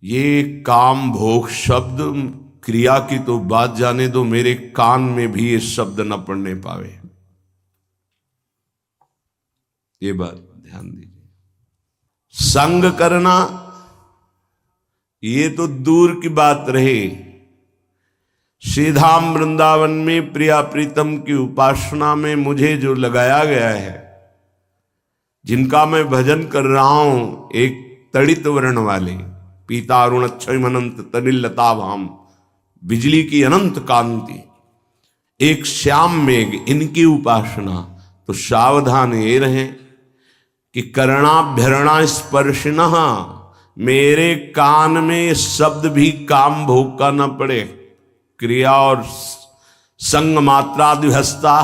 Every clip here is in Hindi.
ये काम भोग शब्द क्रिया की तो बात जाने दो, मेरे कान में भी ये शब्द न पड़ने पावे। ये बात ध्यान दीजिए। संग करना ये तो दूर की बात रही, श्रीधाम वृंदावन में प्रिया प्रीतम की उपासना में मुझे जो लगाया गया है, जिनका मैं भजन कर रहा हूं, एक तड़ित वर्ण वाले पीता अरुण अक्षय अनंत तनिलता भाम, बिजली की अनंत कांति, एक श्याम मेघ, इनकी उपासना, तो सावधान ये रहे कि करणाभ्यरणा स्पर्शिनः, मेरे कान में शब्द भी काम भोग का न पड़े। क्रिया और संग मात्रादिहस्ता,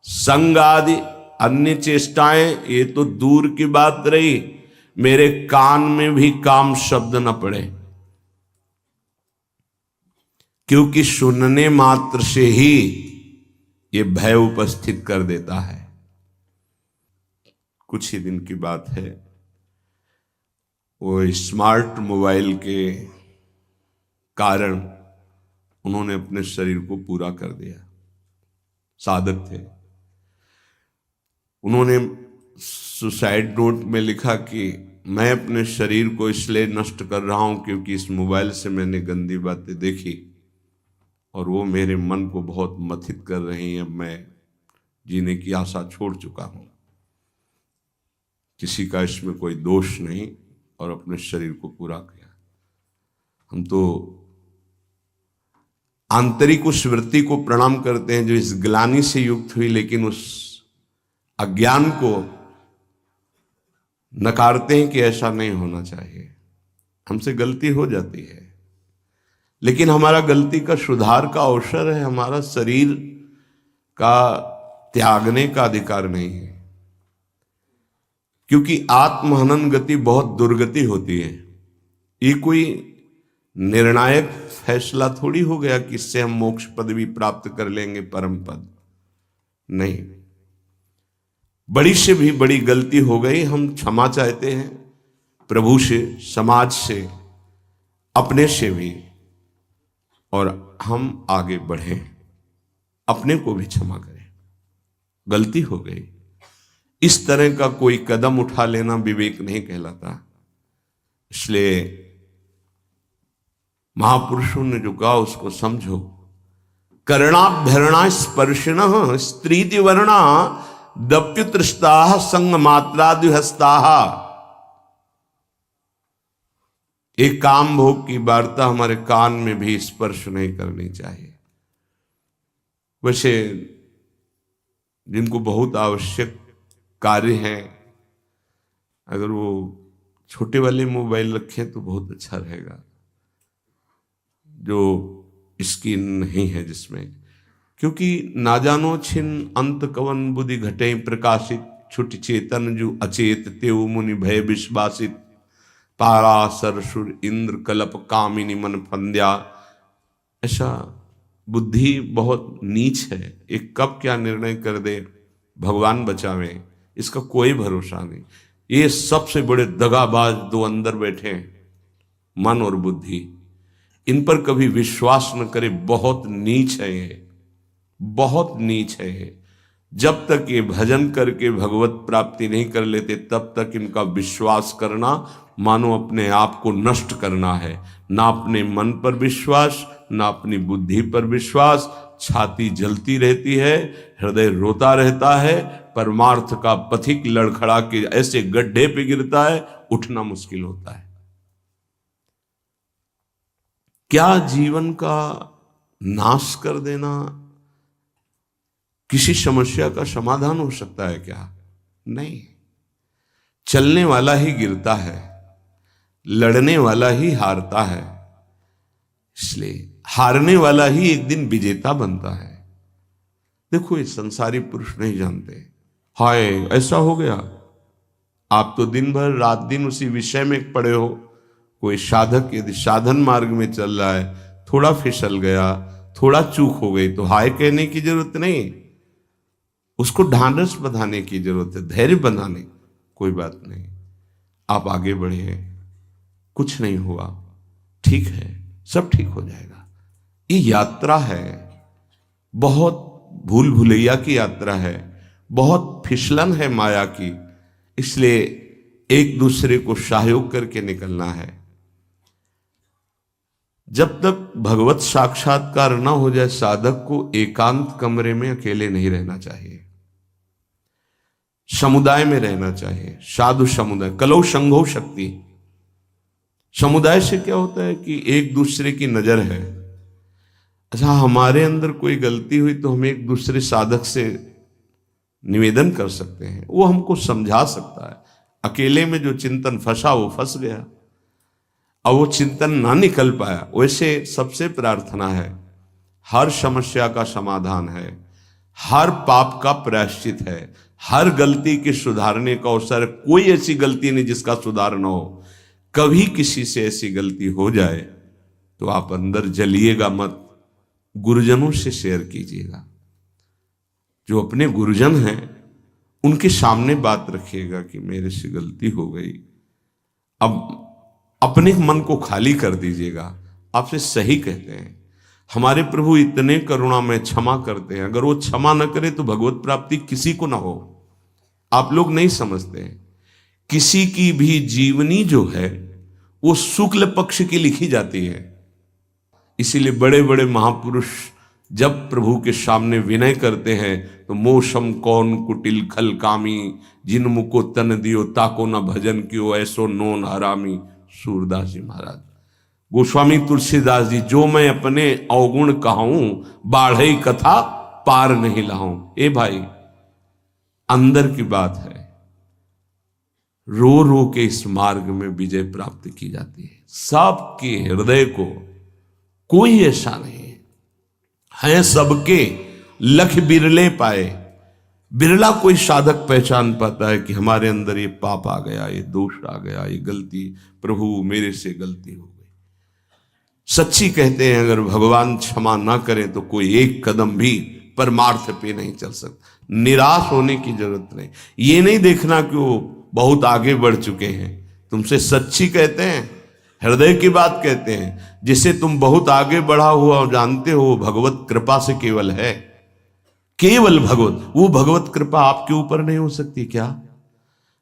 संग आदि अन्य चेष्टाएं ये तो दूर की बात रही, मेरे कान में भी काम शब्द न पड़े, क्योंकि सुनने मात्र से ही ये भय उपस्थित कर देता है। कुछ ही दिन की बात है, वो स्मार्ट मोबाइल के कारण उन्होंने अपने शरीर को पूरा कर दिया। साधक थे, उन्होंने सुसाइड नोट में लिखा कि मैं अपने शरीर को इसलिए नष्ट कर रहा हूं क्योंकि इस मोबाइल से मैंने गंदी बातें देखी और वो मेरे मन को बहुत मथित कर रही हैं। अब मैं जीने की आशा छोड़ चुका हूं, किसी का इसमें कोई दोष नहीं, और अपने शरीर को पूरा किया। हम तो आंतरिक उस वृत्ति को प्रणाम करते हैं जो इस ग्लानि से युक्त हुई, लेकिन उस अज्ञान को नकारते हैं कि ऐसा नहीं होना चाहिए। हमसे गलती हो जाती है, लेकिन हमारा गलती का सुधार का अवसर है, हमारा शरीर का त्यागने का अधिकार नहीं है, क्योंकि आत्महनन गति बहुत दुर्गति होती है। ये कोई निर्णायक फैसला थोड़ी हो गया कि इससे हम मोक्ष पदवी प्राप्त कर लेंगे, परम पद नहीं। बड़ी से भी बड़ी गलती हो गई, हम क्षमा चाहते हैं प्रभु से, समाज से, अपने से भी, और हम आगे बढ़ें, अपने को भी क्षमा करें। गलती हो गई, इस तरह का कोई कदम उठा लेना विवेक नहीं कहलाता। इसलिए महापुरुषों ने जो कहा उसको समझो। करणाभ्यरणा स्पर्शिनः स्त्रीति वर्णा दप्युतृष्टाः संग मात्रादिहस्ताः। एक काम भोग की वार्ता हमारे कान में भी स्पर्श नहीं करनी चाहिए। वैसे जिनको बहुत आवश्यक कार्य है, अगर वो छोटे वाले मोबाइल रखें तो बहुत अच्छा रहेगा, जो स्क्रीन नहीं है जिसमें, क्योंकि ना जानो छिन अंत कवन बुद्धि घटे प्रकाशित, छुट चेतन जो अचेत तेऊ मुनि भय विश्वासित, पारासर सुर इंद्र कलप कामिनी मन फंद्या। ऐसा बुद्धि बहुत नीच है, एक कब क्या निर्णय कर दे, भगवान बचावे, इसका कोई भरोसा नहीं। ये सबसे बड़े दगाबाज दो अंदर बैठे हैं, मन और बुद्धि, इन पर कभी विश्वास न करे। बहुत नीच है ये, बहुत नीच है ये। जब तक ये भजन करके भगवत प्राप्ति नहीं कर लेते, तब तक इनका विश्वास करना मानो अपने आप को नष्ट करना है। ना अपने मन पर विश्वास, ना अपनी बुद्धि पर विश्वास। छाती जलती रहती है, हृदय रोता रहता है, परमार्थ का पथिक लड़खड़ा के ऐसे गड्ढे पे गिरता है, उठना मुश्किल होता है। क्या जीवन का नाश कर देना किसी समस्या का समाधान हो सकता है क्या? नहीं। चलने वाला ही गिरता है, लड़ने वाला ही हारता है, इसलिए हारने वाला ही एक दिन विजेता बनता है। देखो, ये संसारी पुरुष नहीं जानते, हाय ऐसा हो गया। आप तो दिन भर रात दिन उसी विषय में पड़े हो। कोई साधक यदि साधन मार्ग में चल रहा है, थोड़ा फिसल गया, थोड़ा चूक हो गई, तो हाय कहने की जरूरत नहीं, उसको ढांढस बंधाने की जरूरत है, धैर्य बनाने। कोई बात नहीं, आप आगे बढ़े, कुछ नहीं हुआ, ठीक है, सब ठीक हो जाएगा। ये यात्रा है, बहुत भूल भुलैया की यात्रा है, बहुत फिसलन है माया की, इसलिए एक दूसरे को सहयोग करके निकलना है। जब तक भगवत साक्षात्कार न हो जाए साधक को एकांत कमरे में अकेले नहीं रहना चाहिए, समुदाय में रहना चाहिए। साधु समुदाय, कलौ संघो शक्ति। समुदाय से क्या होता है कि एक दूसरे की नजर है। अच्छा, हमारे अंदर कोई गलती हुई तो हम एक दूसरे साधक से निवेदन कर सकते हैं, वो हमको समझा सकता है। अकेले में जो चिंतन फंसा वो फंस गया, और वो चिंतन ना निकल पाया। वैसे सबसे प्रार्थना है, हर समस्या का समाधान है, हर पाप का प्रायश्चित है, हर गलती के सुधारने का अवसर। कोई ऐसी गलती नहीं जिसका सुधार न हो। कभी किसी से ऐसी गलती हो जाए तो आप अंदर जलिएगा मत, गुरुजनों से शेयर कीजिएगा। जो अपने गुरुजन हैं उनके सामने बात रखिएगा कि मेरे से गलती हो गई। अब अपने मन को खाली कर दीजिएगा। आपसे सही कहते हैं, हमारे प्रभु इतने करुणा में क्षमा करते हैं। अगर वो क्षमा न करे तो भगवत प्राप्ति किसी को ना हो। आप लोग नहीं समझते हैं, किसी की भी जीवनी जो है वो शुक्ल पक्ष की लिखी जाती है। इसीलिए बड़े बड़े महापुरुष जब प्रभु के सामने विनय करते हैं तो मोशम कौन कुटिल खल कामी, जिन मुको तन दियो ताको न भजन कियो, ऐसो नोन हरामी। सूरदास जी महाराज, गोस्वामी तुलसीदास जी, जो मैं अपने अवगुण कहूं, बाढ़ई कथा पार नहीं लाऊं। ए भाई, अंदर की बात है, रो रो के इस मार्ग में विजय प्राप्त की जाती है। सबके हृदय को कोई ऐसा नहीं है, सबके लख बिरले पाए। बिरला कोई साधक पहचान पाता है कि हमारे अंदर ये पाप आ गया, ये दोष आ गया, ये गलती, प्रभु मेरे से गलती हो गई। सच्ची कहते हैं, अगर भगवान क्षमा ना करें तो कोई एक कदम भी परमार्थ पे नहीं चल सकता। निराश होने की जरूरत नहीं। ये नहीं देखना कि वो बहुत आगे बढ़ चुके हैं। तुमसे सच्ची कहते हैं, हृदय की बात कहते हैं। जिसे तुम बहुत आगे बढ़ा हुआ जानते हो, भगवत कृपा से केवल है, केवल भगवत। वो भगवत कृपा आपके ऊपर नहीं हो सकती क्या?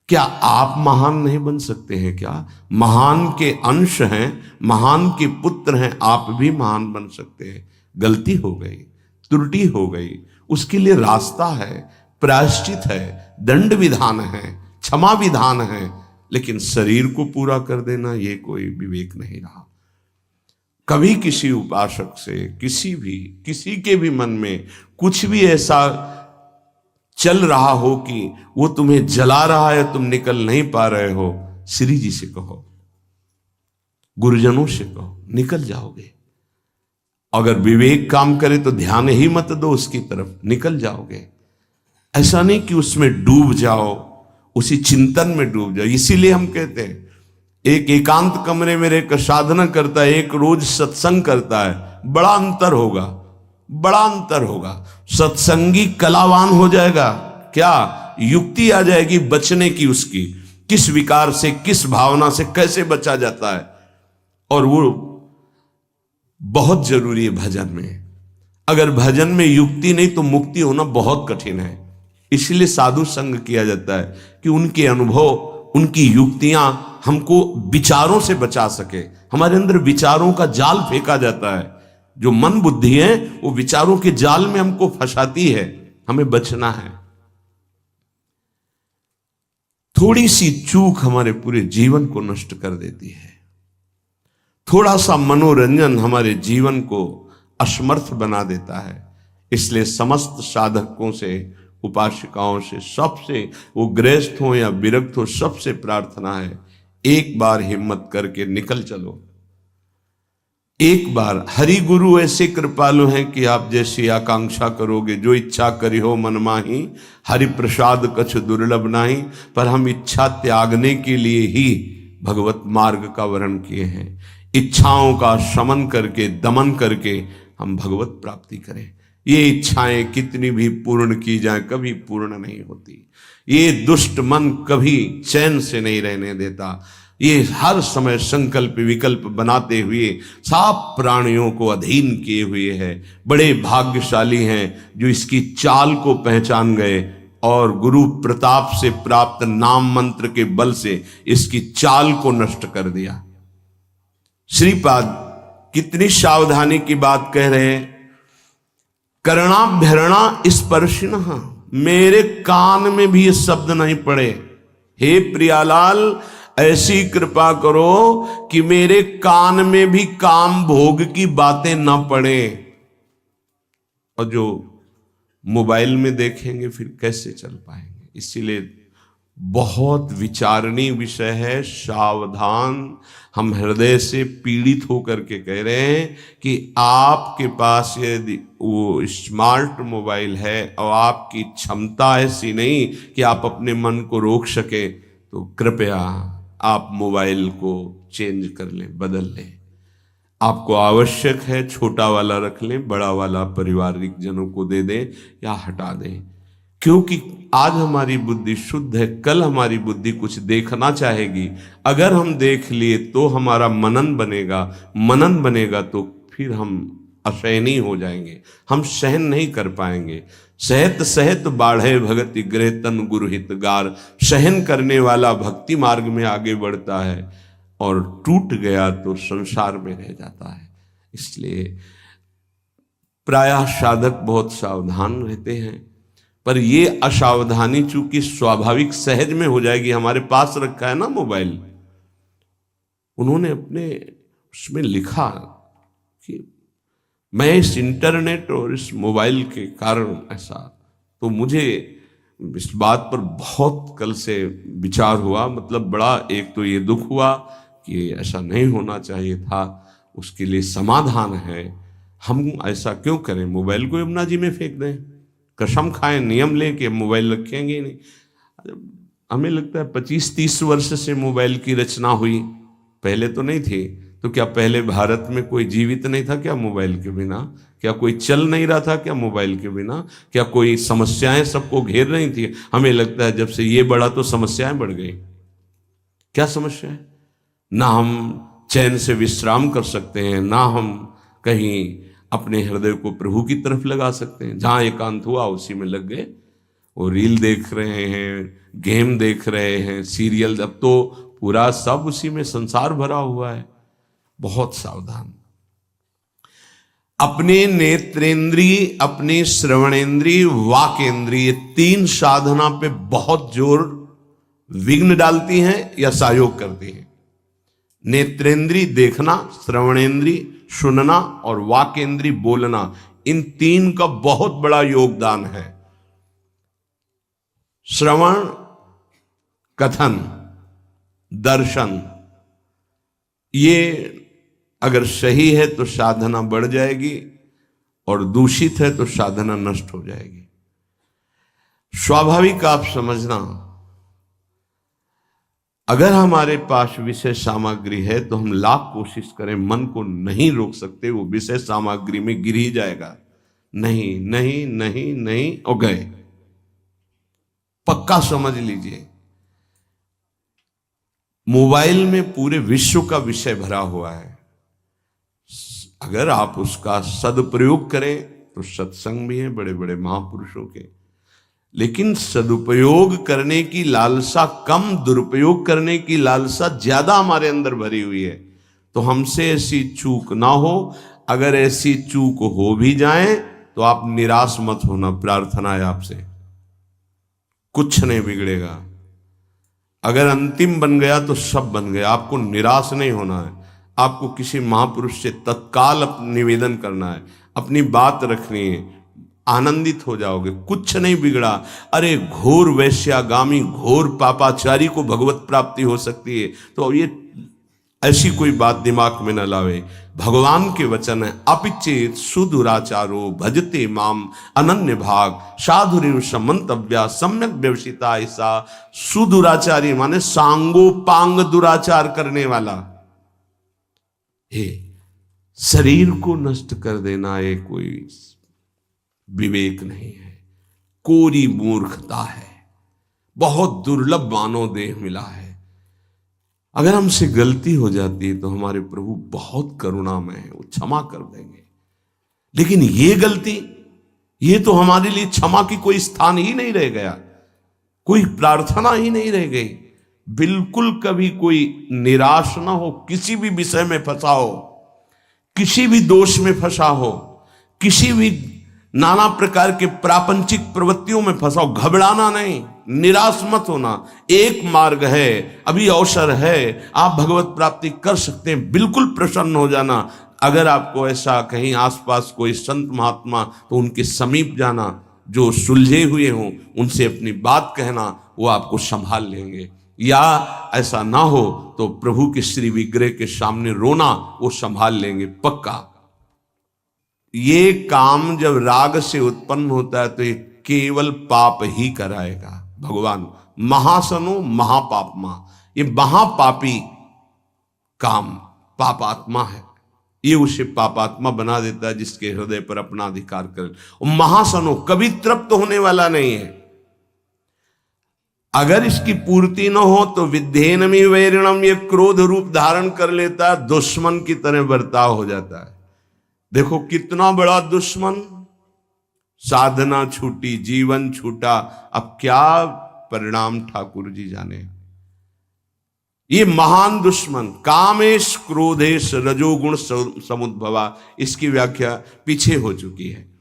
क्या आप महान नहीं बन सकते हैं क्या? महान के अंश हैं, महान के पुत्र हैं, आप भी महान बन सकते हैं। गलती हो गई, त्रुटि हो गई, उसके लिए रास्ता है, प्रायश्चित है, दंड विधान है, क्षमा विधान है। लेकिन शरीर को पूरा कर देना ये कोई विवेक नहीं रहा। कभी किसी उपासक से, किसी के भी मन में कुछ भी ऐसा चल रहा हो कि वो तुम्हें जला रहा है, तुम निकल नहीं पा रहे हो, श्री जी से कहो, गुरुजनों से कहो, निकल जाओगे। अगर विवेक काम करे तो ध्यान ही मत दो उसकी तरफ, निकल जाओगे। ऐसा नहीं कि उसमें डूब जाओ, उसी चिंतन में डूब जाओ। इसीलिए हम कहते हैं, एक एकांत कमरे में रहकर साधना करता है, एक रोज सत्संग करता है, बड़ा अंतर होगा, बड़ा अंतर होगा। सत्संगी कलावान हो जाएगा। क्या युक्ति आ जाएगी बचने की, उसकी किस विकार से, किस भावना से कैसे बचा जाता है। और वो बहुत जरूरी है भजन में। अगर भजन में युक्ति नहीं तो मुक्ति होना बहुत कठिन है। इसलिए साधु संग किया जाता है कि उनके अनुभव, उनकी युक्तियां हमको विचारों से बचा सके। हमारे अंदर विचारों का जाल फेंका जाता है, जो मन बुद्धि है वो विचारों के जाल में हमको फंसाती है। हमें बचना है। थोड़ी सी चूक हमारे पूरे जीवन को नष्ट कर देती है। थोड़ा सा मनोरंजन हमारे जीवन को असमर्थ बना देता है। इसलिए समस्त साधकों से, उपासिकाओं से, सबसे, वो गृहस्थ हो या विरक्त हो, सबसे प्रार्थना है, एक बार हिम्मत करके निकल चलो। एक बार। हरि गुरु ऐसे कृपालु हैं कि आप जैसी आकांक्षा करोगे, जो इच्छा करी हो मन माही, हरि प्रसाद कछ दुर्लभ नाही। पर हम इच्छा त्यागने के लिए ही भगवत मार्ग का वर्ण किए हैं। इच्छाओं का शमन करके, दमन करके हम भगवत प्राप्ति करें। ये इच्छाएं कितनी भी पूर्ण की जाए कभी पूर्ण नहीं होती। ये दुष्ट मन कभी चैन से नहीं रहने देता। ये हर समय संकल्प विकल्प बनाते हुए सब प्राणियों को अधीन किए हुए है। बड़े भाग्यशाली हैं जो इसकी चाल को पहचान गए और गुरु प्रताप से प्राप्त नाम मंत्र के बल से इसकी चाल को नष्ट कर दिया। श्रीपाद कितनी सावधानी की बात कह रहे हैं। कर्णाभ्यरणा स्पर्शिनः, मेरे कान में भी ये शब्द नहीं पड़े। हे प्रियालाल, ऐसी कृपा करो कि मेरे कान में भी काम भोग की बातें ना पड़े। और जो मोबाइल में देखेंगे फिर कैसे चल पाएंगे। इसीलिए बहुत विचारणीय विषय है, सावधान। हम हृदय से पीड़ित होकर के कह रहे हैं कि आपके पास यदि वो स्मार्ट मोबाइल है और आपकी क्षमता ऐसी नहीं कि आप अपने मन को रोक सके, तो कृपया आप मोबाइल को चेंज कर लें, बदल लें। आपको आवश्यक है छोटा वाला रख लें, बड़ा वाला पारिवारिक जनों को दे दें या हटा दें। क्योंकि आज हमारी बुद्धि शुद्ध है, कल हमारी बुद्धि कुछ देखना चाहेगी। अगर हम देख लिए तो हमारा मनन बनेगा, मनन बनेगा तो फिर हम असहनीय हो जाएंगे, हम सहन नहीं कर पाएंगे। सहत सहत बाढ़े भगति गृह तन गुरु हितगार। सहन करने वाला भक्ति मार्ग में आगे बढ़ता है और टूट गया तो संसार में रह जाता है। इसलिए प्रायः साधक बहुत सावधान रहते हैं, पर ये असावधानी चूंकि स्वाभाविक सहज में हो जाएगी। हमारे पास रखा है ना मोबाइल, उन्होंने अपने उसमें लिखा कि मैं इस इंटरनेट और इस मोबाइल के कारण ऐसा, तो मुझे इस बात पर बहुत कल से विचार हुआ। मतलब बड़ा एक तो ये दुख हुआ कि ऐसा नहीं होना चाहिए था, उसके लिए समाधान है। हम ऐसा क्यों करें, मोबाइल को यमुना जी में फेंक दें, कसम खाएं, नियम लें कि मोबाइल रखेंगे ही नहीं। हमें लगता है 25-30 वर्ष से मोबाइल की रचना हुई, पहले तो नहीं थी। तो क्या पहले भारत में कोई जीवित नहीं था क्या मोबाइल के बिना? क्या कोई चल नहीं रहा था क्या मोबाइल के बिना? क्या कोई समस्याएं सबको घेर रही थी? हमें लगता है जब से ये बढ़ा तो समस्याएं बढ़ गई। क्या समस्या है? ना हम चैन से विश्राम कर सकते हैं, ना हम कहीं अपने हृदय को प्रभु की तरफ लगा सकते हैं। जहां एकांत हुआ उसी में लग गए, वो रील देख रहे हैं, गेम देख रहे हैं, सीरियल, अब तो पूरा सब उसी में संसार भरा हुआ है। बहुत सावधान। अपने नेत्रेंद्रीय, अपने श्रवणेंद्रीय, वाकेंद्रीय, तीन साधना पे बहुत जोर विघ्न डालती हैं या सहयोग करती हैं। नेत्रेंद्रीय देखना, श्रवणेंद्रीय सुनना और वाकेंद्रीय बोलना, इन तीन का बहुत बड़ा योगदान है। श्रवण, कथन, दर्शन, ये अगर सही है तो साधना बढ़ जाएगी और दूषित है तो साधना नष्ट हो जाएगी। स्वाभाविक आप समझना, अगर हमारे पास विषय सामग्री है तो हम लाख कोशिश करें, मन को नहीं रोक सकते, वो विषय सामग्री में गिर ही जाएगा। नहीं नहीं नहीं नहीं और गए, पक्का समझ लीजिए। मोबाइल में पूरे विश्व का विषय भरा हुआ है। अगर आप उसका सदुपयोग करें तो सत्संग भी है बड़े बड़े महापुरुषों के, लेकिन सदुपयोग करने की लालसा कम, दुरुपयोग करने की लालसा ज्यादा हमारे अंदर भरी हुई है। तो हमसे ऐसी चूक ना हो। अगर ऐसी चूक हो भी जाए तो आप निराश मत होना, प्रार्थना है आपसे, कुछ नहीं बिगड़ेगा। अगर अंतिम बन गया तो सब बन गया। आपको निराश नहीं होना है, आपको किसी महापुरुष से तत्काल निवेदन करना है, अपनी बात रखनी है, आनंदित हो जाओगे, कुछ नहीं बिगड़ा। अरे घोर वैश्यागामी, घोर पापाचारी को भगवत प्राप्ति हो सकती है, तो ये ऐसी कोई बात दिमाग में न लावे। भगवान के वचन है, अपिचेत सुदुराचारो भजते माम अनन्य भाग साधुरिव समंतव्या सम्यक व्यवसिता। ऐसा सुदुराचारी माने सांगोपांग दुराचार करने वाला। हे, शरीर को नष्ट कर देना ये कोई विवेक नहीं है, कोरी मूर्खता है। बहुत दुर्लभ मानव देह मिला है। अगर हमसे गलती हो जाती है तो हमारे प्रभु बहुत करुणामय है, वो क्षमा कर देंगे। लेकिन ये गलती, ये तो हमारे लिए क्षमा की कोई स्थान ही नहीं रह गया, कोई प्रार्थना ही नहीं रह गई। बिल्कुल कभी कोई निराश ना हो, किसी भी विषय में फंसा हो, किसी भी दोष में फंसा हो, किसी भी नाना प्रकार के प्रापंचिक प्रवृत्तियों में फंसा हो, घबराना नहीं, निराश मत होना। एक मार्ग है, अभी अवसर है, आप भगवत प्राप्ति कर सकते हैं, बिल्कुल प्रसन्न हो जाना। अगर आपको ऐसा कहीं आसपास कोई संत महात्मा, तो उनके समीप जाना, जो सुलझे हुए हों उनसे अपनी बात कहना, वो आपको संभाल लेंगे। या ऐसा ना हो तो प्रभु के श्री विग्रह के सामने रोना, वो संभाल लेंगे पक्का। ये काम जब राग से उत्पन्न होता है तो ये केवल पाप ही कराएगा। भगवान महासनो महापापमा, ये महापापी काम पापात्मा है, ये उसे पापात्मा बना देता है जिसके हृदय पर अपना अधिकार कर। महासनो कभी तृप्त होने वाला नहीं है। अगर इसकी पूर्ति न हो तो विद्धेनमी वैरिणम, ये क्रोध रूप धारण कर लेता है, दुश्मन की तरह बर्ताव हो जाता है। देखो कितना बड़ा दुश्मन, साधना छूटी, जीवन छूटा, अब क्या परिणाम ठाकुर जी जाने। ये महान दुश्मन कामेश क्रोधेश रजोगुण समुद्भवा, इसकी व्याख्या पीछे हो चुकी है।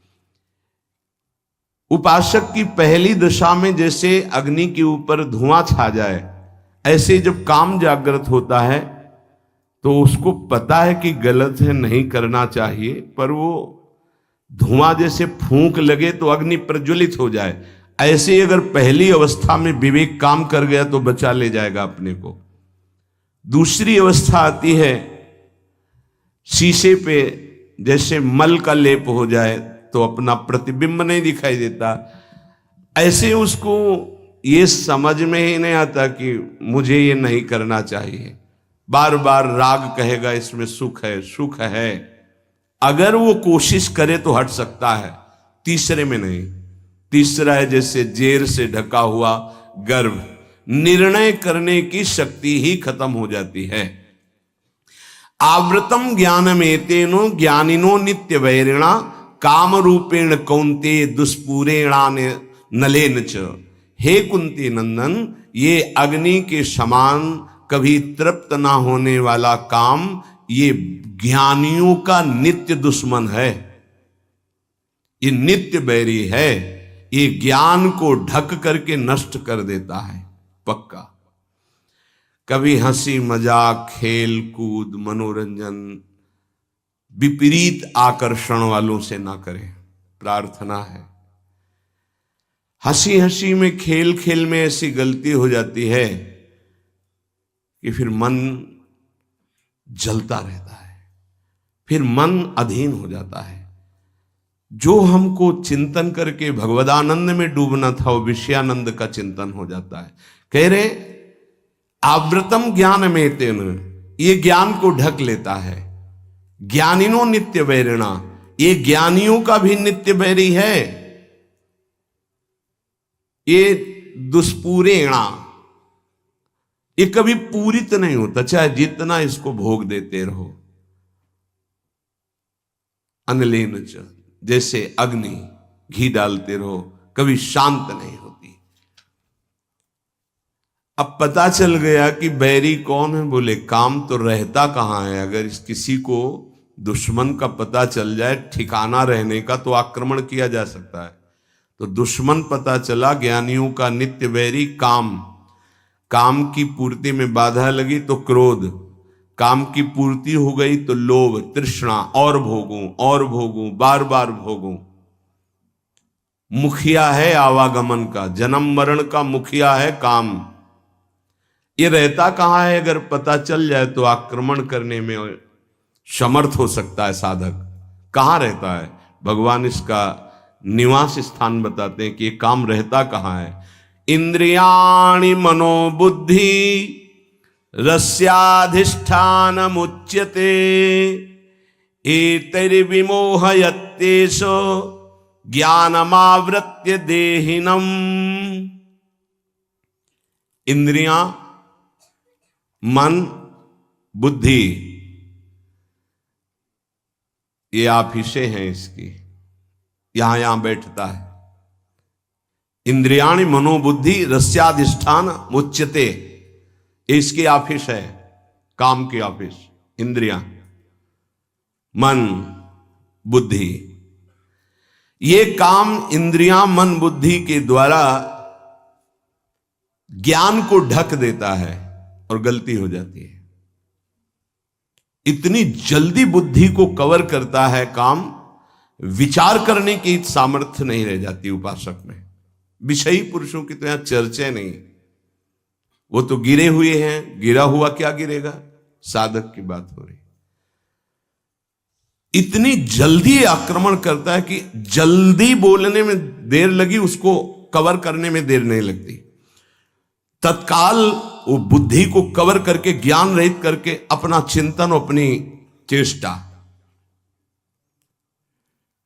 उपासक की पहली दशा में जैसे अग्नि के ऊपर धुआं छा जाए, ऐसे जब काम जागृत होता है तो उसको पता है कि गलत है, नहीं करना चाहिए, पर वो धुआं जैसे फूंक लगे तो अग्नि प्रज्वलित हो जाए, ऐसे अगर पहली अवस्था में विवेक काम कर गया तो बचा ले जाएगा अपने को। दूसरी अवस्था आती है, शीशे पे जैसे मल का लेप हो जाए तो अपना प्रतिबिंब नहीं दिखाई देता, ऐसे उसको ये समझ में ही नहीं आता कि मुझे ये नहीं करना चाहिए। बार बार राग कहेगा इसमें सुख है, सुख है, अगर वो कोशिश करे तो हट सकता है, तीसरे में नहीं। तीसरा है जैसे जेर से ढका हुआ गर्भ, निर्णय करने की शक्ति ही खत्म हो जाती है। आवृतम ज्ञानमेतेनो ज्ञानिनो नित्य वैरिणा काम रूपेण कौन्ते दुष्पूरेणा नलेन च। हे कुंती नंदन, ये अग्नि के समान कभी तृप्त ना होने वाला काम, ये ज्ञानियों का नित्य दुश्मन है, ये नित्य बैरी है, ये ज्ञान को ढक करके नष्ट कर देता है पक्का। कभी हंसी मजाक, खेल कूद, मनोरंजन विपरीत आकर्षण वालों से ना करें, प्रार्थना है। हंसी हंसी में, खेल खेल में ऐसी गलती हो जाती है कि फिर मन जलता रहता है, फिर मन अधीन हो जाता है। जो हमको चिंतन करके भगवदानंद में डूबना था, वो विषयानंद का चिंतन हो जाता है। कह रहे आवृतम ज्ञान में तेन, ये ज्ञान को ढक लेता है। ज्ञानिनो नित्य वैरिणा, ये ज्ञानियों का भी नित्य वैरी है। ये दुष्पूरेणा, ये कभी पूरित नहीं होता, चाहे जितना इसको भोग देते रहो। अनलेन च, जैसे अग्नि, घी डालते रहो, कभी शांत नहीं होती। अब पता चल गया कि बैरी कौन है, बोले काम तो रहता कहां है। अगर किसी को दुश्मन का पता चल जाए, ठिकाना रहने का, तो आक्रमण किया जा सकता है। तो दुश्मन पता चला, ज्ञानियों का नित्य बैरी काम। काम की पूर्ति में बाधा लगी तो क्रोध, काम की पूर्ति हो गई तो लोभ, तृष्णा, और भोगूं और भोगूं, बार बार भोगूं। मुखिया है आवागमन का, जन्म मरण का मुखिया है काम। ये रहता कहां है, अगर पता चल जाए तो आक्रमण करने में समर्थ हो सकता है साधक। कहां रहता है, भगवान इसका निवास स्थान बताते हैं कि ये काम रहता कहां है। इंद्रियाणि मनोबुद्धि रस्याधिष्ठान मुच्यते एतैर्विमोहयत्येषो ज्ञानमावृत्य देहिनम। इंद्रियां मन, बुद्धि, ये आफिसें हैं इसकी, यहां बैठता है। इंद्रियाणि मनोबुद्धि रस्याधिष्ठान मुच्यते, इसकी ऑफिस है, काम की ऑफिस। इंद्रियां, मन, बुद्धि, ये काम इंद्रियां मन बुद्धि के द्वारा ज्ञान को ढक देता है और गलती हो जाती है। इतनी जल्दी बुद्धि को कवर करता है काम, विचार करने की सामर्थ्य नहीं रह जाती उपासक में। विषयी पुरुषों की तो यहां चर्चा नहीं, वो तो गिरे हुए हैं, गिरा हुआ क्या गिरेगा, साधक की बात हो रही। इतनी जल्दी आक्रमण करता है कि जल्दी बोलने में देर लगी, उसको कवर करने में देर नहीं लगती। तत्काल वो बुद्धि को कवर करके, ज्ञान रहित करके अपना चिंतन, अपनी चेष्टा,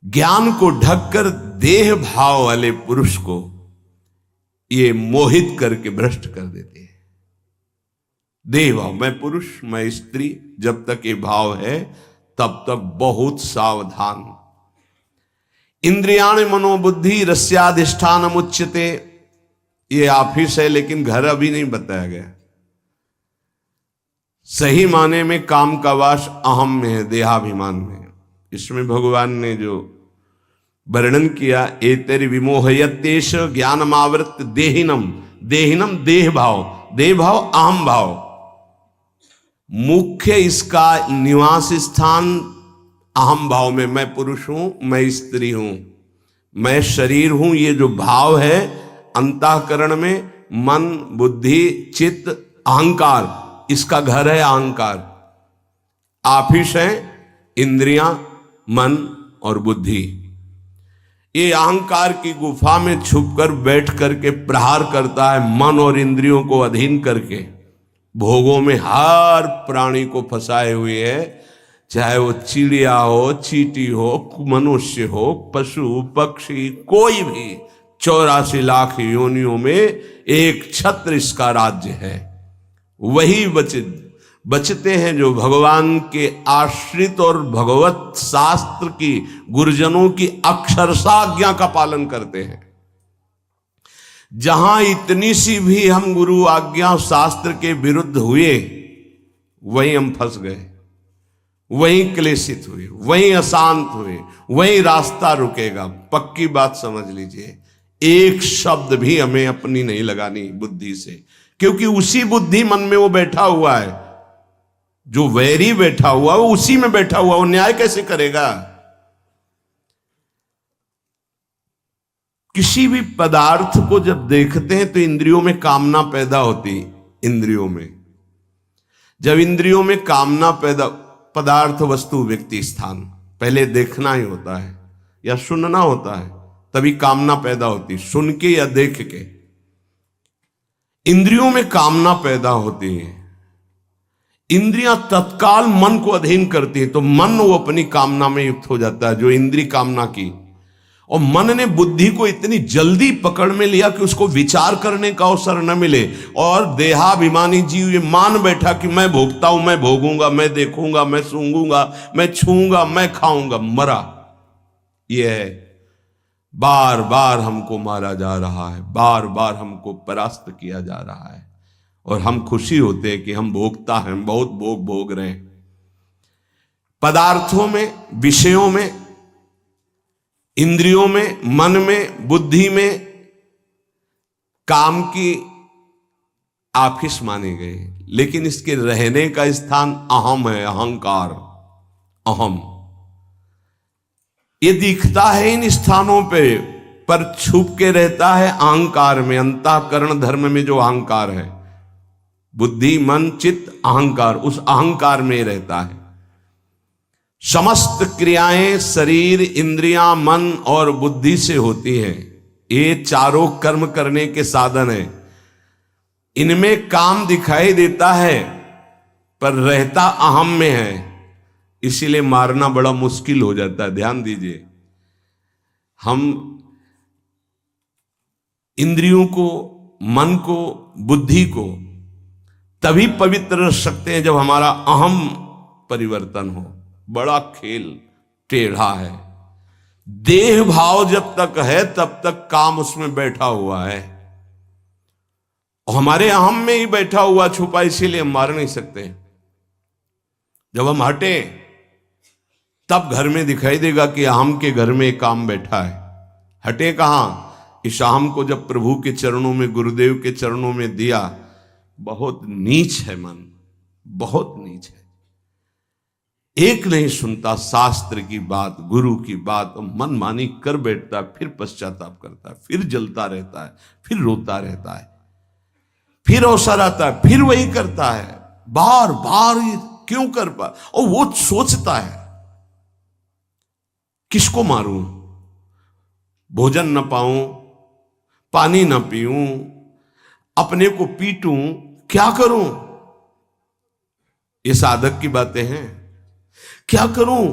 ज्ञान को ढककर देह भाव वाले पुरुष को ये मोहित करके भ्रष्ट कर देते हैं। देह भाव, मैं पुरुष मैं स्त्री, जब तक ये भाव है तब तक बहुत सावधान। इंद्रियाण मनोबुद्धि रस्याधिष्ठान मुच्यते, ये ऑफिस है, लेकिन घर अभी नहीं बताया गया। सही माने में काम का वास अहम में है, देहाभिमान में। इसमें भगवान ने जो वर्णन किया, एतरि विमोहयत्येष ज्ञानमावृत देहिनम, देहिनम देह भाव, देह भाव अहम भाव। मुख्य इसका निवास स्थान अहम भाव में, मैं पुरुष हूं, मैं स्त्री हूं, मैं शरीर हूं, ये जो भाव है अंतःकरण में, मन बुद्धि चित्त अहंकार, इसका घर है अहंकार। ऑफिस है इंद्रियां मन और बुद्धि। ये अहंकार की गुफा में छुपकर बैठ करके प्रहार करता है, मन और इंद्रियों को अधीन करके भोगों में हर प्राणी को फंसाए हुए है, चाहे वो चिड़िया हो, चींटी हो, मनुष्य हो, पशु पक्षी, कोई भी 84 लाख योनियों में एक छत्र इसका राज्य है। वही बचते हैं जो भगवान के आश्रित और भगवत शास्त्र की, गुरुजनों की अक्षरशः आज्ञा का पालन करते हैं। जहां इतनी सी भी हम गुरु आज्ञा शास्त्र के विरुद्ध हुए, वहीं हम फंस गए, वहीं क्लेशित हुए, वहीं अशांत हुए, वहीं रास्ता रुकेगा। पक्की बात समझ लीजिए, एक शब्द भी हमें अपनी नहीं लगानी बुद्धि से, क्योंकि उसी बुद्धि मन में वो बैठा हुआ है, जो वैरी बैठा हुआ वो उसी में बैठा हुआ, वो न्याय कैसे करेगा। किसी भी पदार्थ को जब देखते हैं तो इंद्रियों में कामना पैदा होती, इंद्रियों में जब इंद्रियों में कामना पैदा, पदार्थ वस्तु व्यक्ति स्थान पहले देखना ही होता है या सुनना होता है, तभी कामना पैदा होती, सुन के या देख के। इंद्रियों में कामना पैदा होती है, इंद्रियां तत्काल मन को अधीन करती है, तो मन वो अपनी कामना में युक्त हो जाता है, जो इंद्रिय कामना की। और मन ने बुद्धि को इतनी जल्दी पकड़ में लिया कि उसको विचार करने का अवसर न मिले, और देहाभिमानी जीव ये मान बैठा कि मैं भोगता हूं, मैं भोगूंगा, मैं देखूंगा, मैं सूंघूंगा, मैं छूंगा, मैं खाऊंगा। मरा, ये है बार बार हमको मारा जा रहा है, बार बार हमको परास्त किया जा रहा है, और हम खुशी होते हैं कि हम भोगता हैं, बहुत भोग रहे हैं। पदार्थों में, विषयों में, इंद्रियों में, मन में, बुद्धि में काम की ऑफिस माने गए, लेकिन इसके रहने का स्थान अहम है, अहंकार, अहम। ये दिखता है इन स्थानों पे, पर छुप के रहता है अहंकार में, अंतःकरण धर्म में जो अहंकार है, बुद्धि मन चित्त अहंकार, उस अहंकार में रहता है। समस्त क्रियाएं शरीर इंद्रियां मन और बुद्धि से होती हैं, ये चारों कर्म करने के साधन हैं। इनमें काम दिखाई देता है पर रहता अहम में है, इसीलिए मारना बड़ा मुश्किल हो जाता है। ध्यान दीजिए, हम इंद्रियों को, मन को, बुद्धि को तभी पवित्र रह सकते हैं जब हमारा अहम परिवर्तन हो। बड़ा खेल टेढ़ा है। देह भाव जब तक है तब तक काम उसमें बैठा हुआ है, और हमारे अहम में ही बैठा हुआ छुपा, इसीलिए हम मार नहीं सकते। जब हम हटे तब घर में दिखाई देगा कि अहम के घर में काम बैठा है। हटे कहां? इस अहम को जब प्रभु के चरणों में, गुरुदेव के चरणों में दिया। बहुत नीच है मन, बहुत नीच है। एक नहीं सुनता शास्त्र की बात, गुरु की बात, मनमानी कर बैठता है, फिर पश्चाताप करता है, फिर जलता रहता है, फिर रोता रहता है, फिर अवसर आता है, फिर वही करता है, बार बार क्यों कर पा। और वो सोचता है किसको मारूं, भोजन न पाऊं, पानी न पीऊं, अपने को पीटूं, क्या करूं। ये साधक की बातें हैं। क्या करूं?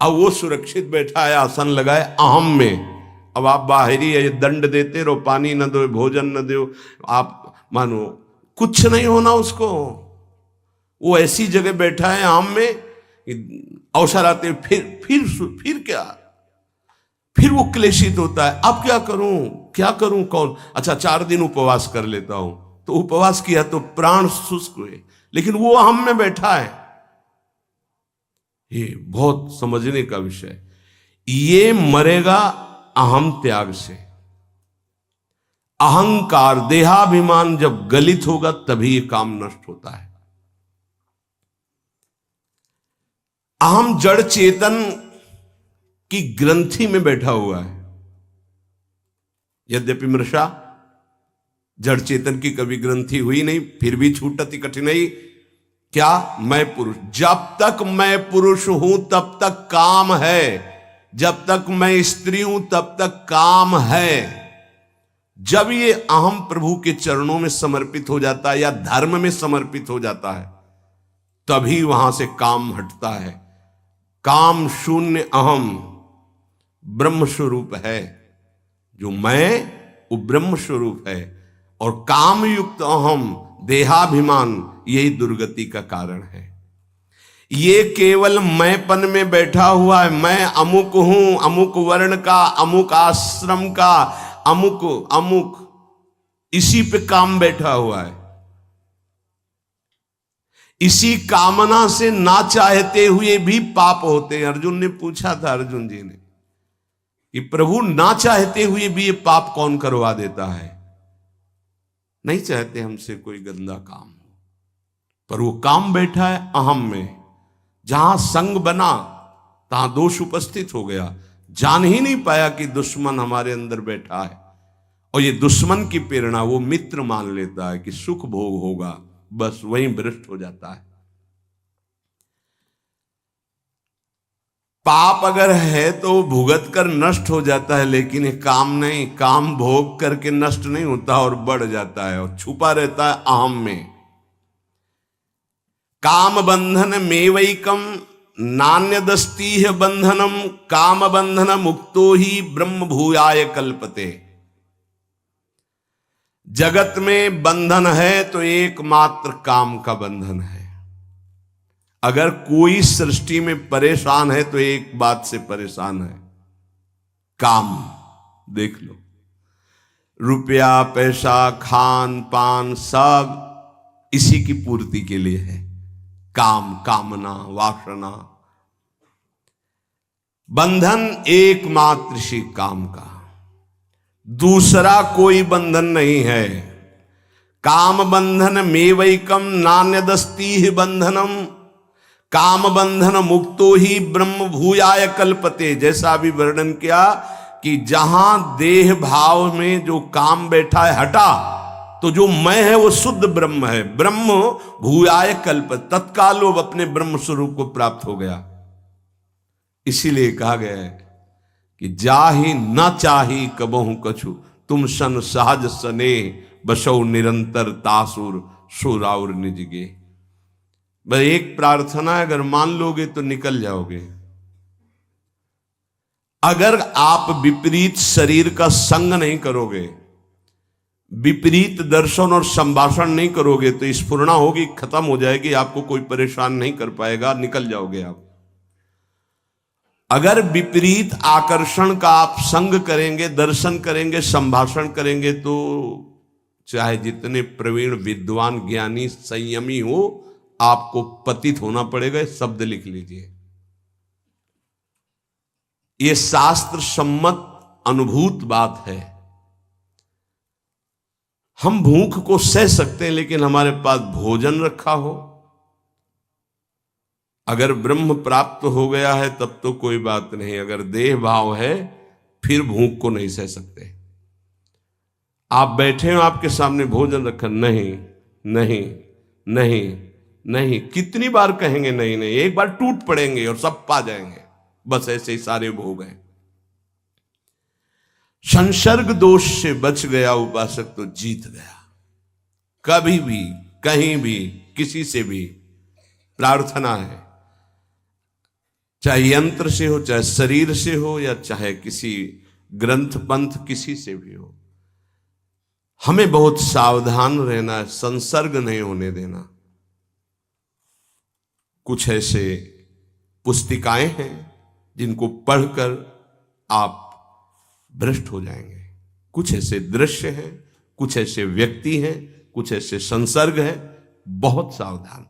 अब वो सुरक्षित बैठा है, आसन लगाए अहम में। अब आप बाहरी है, दंड देते रहो, पानी न दो, भोजन न दो, आप मानो कुछ नहीं होना उसको। वो ऐसी जगह बैठा है अहम में, अवसर आते फिर क्या, फिर वो क्लेशित होता है। अब क्या करूं, क्या करूं, कौन, अच्छा 4 दिन उपवास कर लेता हूं। तो उपवास किया तो प्राण शुष्क हुए, लेकिन वो अहम में बैठा है। ये बहुत समझने का विषय। ये मरेगा अहम त्याग से। अहंकार, देहाभिमान जब गलित होगा तभी ये काम नष्ट होता है। अहम जड़ चेतन की ग्रंथि में बैठा हुआ है। यद्यपि मृषा जड़ चेतन की कभी ग्रंथि हुई नहीं, फिर भी छूटती कठिनाई। क्या? मैं पुरुष। जब तक मैं पुरुष हूं तब तक काम है, जब तक मैं स्त्री हूं तब तक काम है। जब ये अहम प्रभु के चरणों में समर्पित हो जाता है या धर्म में समर्पित हो जाता है, तभी वहां से काम हटता है। काम शून्य अहम ब्रह्म स्वरूप है। जो मैं, वो ब्रह्म स्वरूप है। और काम युक्त अहम, देहाभिमान, यही दुर्गति का कारण है। ये केवल मैंपन में बैठा हुआ है। मैं अमुक हूं, अमुक वर्ण का, अमुक आश्रम का, अमुक अमुक, इसी पे काम बैठा हुआ है। इसी कामना से ना चाहते हुए भी पाप होते हैं। अर्जुन ने पूछा था, अर्जुन जी ने, कि प्रभु ना चाहते हुए भी ये पाप कौन करवा देता है? नहीं चाहते हमसे कोई गंदा काम, पर वो काम बैठा है अहम में। जहां संग बना तहां दोष उपस्थित हो गया। जान ही नहीं पाया कि दुश्मन हमारे अंदर बैठा है, और ये दुश्मन की प्रेरणा वो मित्र मान लेता है कि सुख भोग होगा, बस वहीं भ्रष्ट हो जाता है। पाप अगर है तो भुगत कर नष्ट हो जाता है, लेकिन ये काम नहीं, काम भोग करके नष्ट नहीं होता और बढ़ जाता है और छुपा रहता है अहम में। काम बंधन मेवैकम नान्यदस्तीह बंधनम, काम बंधन मुक्तो ही ब्रह्म भूयाय कल्पते। जगत में बंधन है तो एकमात्र काम का बंधन है। अगर कोई सृष्टि में परेशान है तो एक बात से परेशान है, काम। देख लो, रुपया, पैसा, खान पान, सब इसी की पूर्ति के लिए है। काम, कामना, वासना, बंधन एकमात्र से काम का, दूसरा कोई बंधन नहीं है। काम बंधन मेवैकम नान्यदस्तीह बंधनम, काम बंधन मुक्तो ही ब्रह्म भूयाय कल्पते। जैसा अभी वर्णन किया कि जहां देह भाव में जो काम बैठा है हटा, तो जो मैं है वो शुद्ध ब्रह्म है। ब्रह्म भूयाय कल्प, तत्काल वो अपने ब्रह्म स्वरूप को प्राप्त हो गया। इसीलिए कहा गया है कि जाहि न चाही कबहु कछु, तुम सन सहज सने बसौ निरंतर तासुर सुराउर निजगे। बस एक प्रार्थना है, अगर मान लोगे तो निकल जाओगे। अगर आप विपरीत शरीर का संग नहीं करोगे, विपरीत दर्शन और संभाषण नहीं करोगे तो स्फुरणा होगी, खत्म हो जाएगी, आपको कोई परेशान नहीं कर पाएगा, निकल जाओगे आप। अगर विपरीत आकर्षण का आप संग करेंगे, दर्शन करेंगे, संभाषण करेंगे, तो चाहे जितने प्रवीण विद्वान ज्ञानी संयमी हो, आपको पतित होना पड़ेगा। शब्द लिख लीजिए, यह शास्त्र सम्मत अनुभूत बात है। हम भूख को सह सकते हैं, लेकिन हमारे पास भोजन रखा हो, अगर ब्रह्म प्राप्त हो गया है तब तो कोई बात नहीं, अगर देह भाव है फिर भूख को नहीं सह सकते। आप बैठे हो, आपके सामने भोजन रखा, नहीं नहीं नहीं नहीं, कितनी बार कहेंगे नहीं नहीं, एक बार टूट पड़ेंगे और सब पा जाएंगे। बस ऐसे ही सारे भोग हैं। संसर्ग दोष से बच गया उपासक तो जीत गया। कभी भी, कहीं भी, किसी से भी प्रार्थना है, चाहे यंत्र से हो, चाहे शरीर से हो, या चाहे किसी ग्रंथ पंथ किसी से भी हो, हमें बहुत सावधान रहना है, संसर्ग नहीं होने देना। कुछ ऐसे पुस्तिकाएं हैं जिनको पढ़कर आप भ्रष्ट हो जाएंगे। कुछ ऐसे दृश्य हैं, कुछ ऐसे व्यक्ति हैं, कुछ ऐसे संसर्ग है, बहुत सावधान।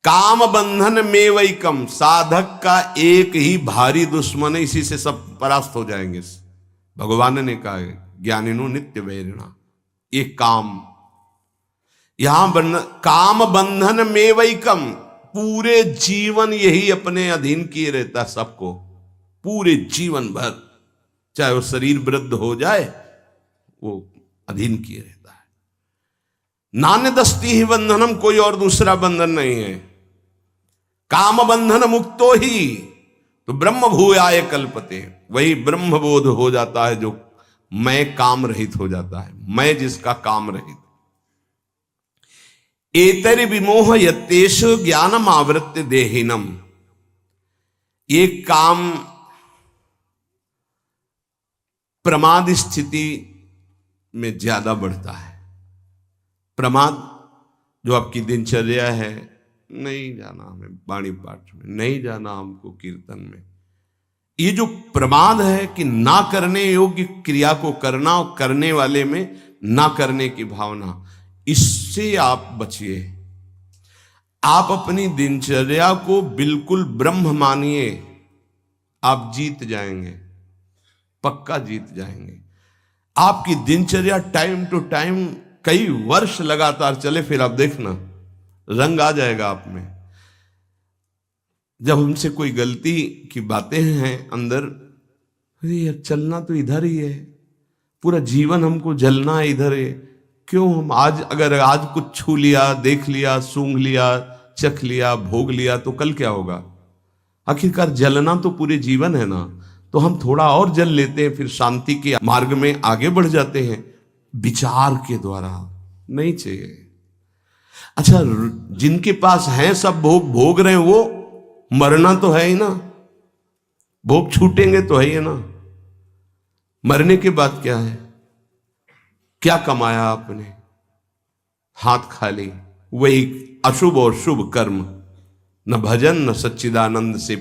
काम बंधन में वैकम, साधक का एक ही भारी दुश्मन है, इसी से सब परास्त हो जाएंगे। भगवान ने कहा है, ज्ञानिनो नित्य वैरिणा, ये काम, यहां काम बंधन में वैकम, पूरे जीवन यही अपने अधीन किए रहता सबको, पूरे जीवन भर, चाहे वो शरीर वृद्ध हो जाए, वो अधीन किए रहता है। नान्य दस्ती ही बंधनम, कोई और दूसरा बंधन नहीं है। काम बंधन मुक्तो ही तो ब्रह्म भूयाय कल्पते, वही ब्रह्म बोध हो जाता है जो मैं काम रहित हो जाता है, मैं जिसका काम रहित। एतरि विमोह यतेश ज्ञानम आवृत्य देहिनम, ये काम प्रमाद स्थिति में ज्यादा बढ़ता है। प्रमाद जो आपकी दिनचर्या है, नहीं जाना हमें वाणी पाठ में, नहीं जाना हमको कीर्तन में, ये जो प्रमाद है कि ना करने योग्य क्रिया को करना और करने वाले में ना करने की भावना, इससे आप बचिए। आप अपनी दिनचर्या को बिल्कुल ब्रह्म मानिए, आप जीत जाएंगे, पक्का जीत जाएंगे। आपकी दिनचर्या टाइम टू टाइम कई वर्ष लगातार चले, फिर आप देखना रंग आ जाएगा आप में। जब हमसे कोई गलती की बातें हैं अंदर, अरे यार चलना तो इधर ही है, पूरा जीवन हमको जलना है इधर है, क्यों हम आज, अगर आज कुछ छू लिया, देख लिया, सूंघ लिया, चख लिया, भोग लिया, तो कल क्या होगा? आखिरकार जलना तो पूरे जीवन है ना, तो हम थोड़ा और जल लेते हैं, फिर शांति के मार्ग में आगे बढ़ जाते हैं, विचार के द्वारा। नहीं चाहिए। अच्छा, जिनके पास है सब भोग भोग रहे हैं, वो मरना तो है ही ना, भोग छूटेंगे तो है ही ना। मरने के बाद क्या है? क्या कमाया आपने? हाथ खाली, वही अशुभ और शुभ कर्म, न भजन न सच्चिदानंद से